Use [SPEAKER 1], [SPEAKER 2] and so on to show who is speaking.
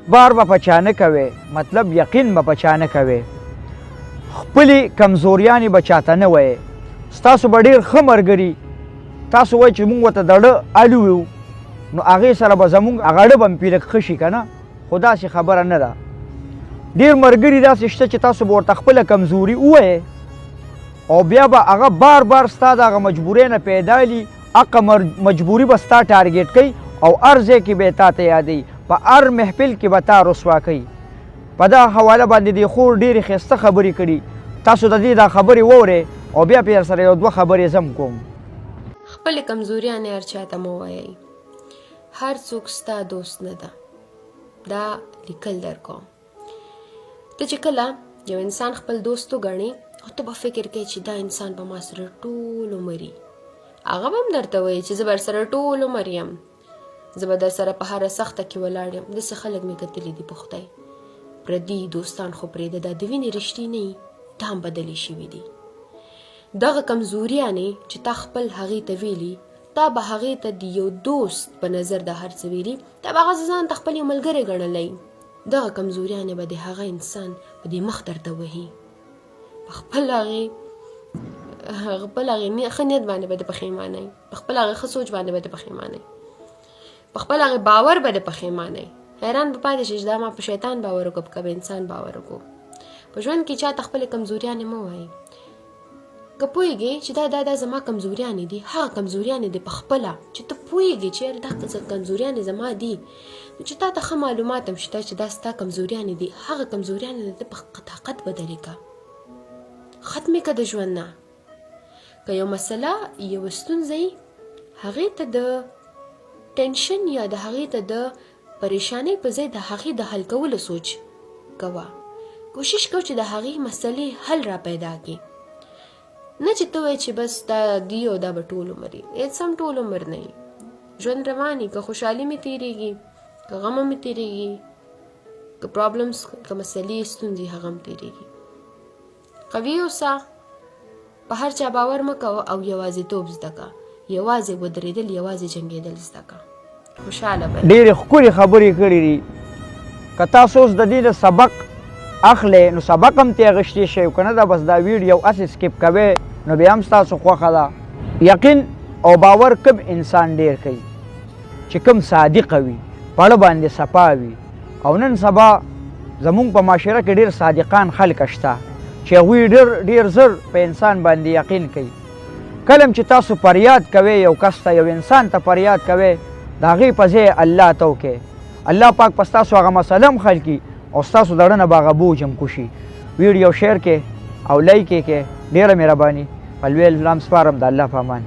[SPEAKER 1] بار به په چا نه کوئ، مطلب یقین به په چا نه کوئ، خپلې کمزوریانې به چاته نه وایئ. ستاسو به ډېر ښه ملګري تاسو وایئ چې مونږ ورته د اړه الو یو، نو هغې سره به زمونږ هغه اړه به مې لږ ښه شي که نه، خو داسې خبره نه ده. ډېر ملګري داسې شته چې تاسو به ورته خپله کمزوري ووایئ او بیا به هغه بار بار ستا د هغه مجبورۍ نه پیدایلي، هغه مجبوري به ستا ټارګېټ کوي او هر ځای کې به یې تا ته یادوي، په هر محفل کې به تا رسوا کوي. په دا حواله باندې دې خور ډېرې ښایسته خبرې کړي. تاسو د دې دا خبرې واورئ او بیا پې سره یو دوه خبرې زه هم کوم.
[SPEAKER 2] خپلې کمزوریانې هر چا ته مه وایئ. هر څوک ستا دوست نه ده. دا لیکل در کوم. ته چې کله یو انسان خپل دوست وګڼې او ته به فکر کوې چې دا انسان به ما سره ټول عمر وي، هغه به هم درته وایي چې زه به سره ټول عمر یم، زه به در سره په هره سخته کې ولاړ یم. داسې خلک مې کتلي دي په خدای. پردي دوستان خو پرېږده، دا د وینې رشتې نه وي، دا هم بدلې شوي دي. دغه کمزوریانې چې تا خپل هغې ته ویلي، تا به هغې ته د یو دوست په نظر د هر څه ویلي، تا به هغه ځان ته خپل یو ملګری ګڼلی. دغه کمزوریانې به د هغه انسان په دې مخ درته وهي، په خپل هغې ښه نیت باندې به د پښیمانئ، په خپل هغې ښه سوچ باندې به د پښیمانئ، په خپل هغې باور به د پښیمانئ. حیران به پاتې شي چې دا ما په شیطان باور وکړو که په انسان باور وکړو. په ژوند کې چاته خپلې کمزوریانې مه وایئ. که پوهېږې چې دا زما کمزوریانې دي، هغه کمزوریانې دي په خپله چې ته پوهېږې چې یاره دا کمزوریانې زما دي، نو چې تا ته ښه معلومات هم شته چې دا ستا کمزوریانې دي، هغه کمزوریانې د په طاقت بدلې کړه، ختمې کړه د ژوند نه. که یو مسله یو ستونزه هغې ته د ټینشن یا د هغې ته د پریشانۍ په ځای د هغې د حل کولو سوچ کوه. کوشش کوه چې د هغې مسلې حل را پیدا کړي، نه چې ته وایې چې بس دا دی او دا به ټول عمر وي. هېڅ هم ټول عمر نه وي. ژوند روان وي، که خوشحالي مې تېرېږي، که غم مې تېرېږي، که پرابلمس، که مسلې ستونزې هغه هم تېرېږي. قوي اوسه، په هر چا باور مه کوه او یوازېتوب زده کړه. یوازې ودرېدل، یوازې جنګېدل زده کړه. خوشحاله به
[SPEAKER 1] ډېرې ښکلې خبرې کړې دي. که تاسو اوس د دې د سبق اخلئ نو سبق هم ترې اخیستی شئ، که نه ده بس دا ویډیو هسې سکیپ کوئ نو بیا هم ستاسو خوښه ده. یقین او باور کم انسان ډېر کوي چې کم صادقه وي، په اړه باندې صفا وي. او نن سبا زمونږ په معاشره کې ډېر صادقان خلک شته چې هغوی ډېر زر په انسان باندې یقین کوي. کله چې تاسو فریاد کوئ یو کس ته، یو انسان ته فریاد کوئ، د هغې په ځای الله ته وکړئ. الله پاک په ستاسو هغه مسله هم حل کړي او ستاسو د اړه نه به هغه بوج هم کوشي. ویډیو شیر کړئ او لایک یې کړئ. ډېره مهرباني. په لوی الهام سپارم. د الله په امان.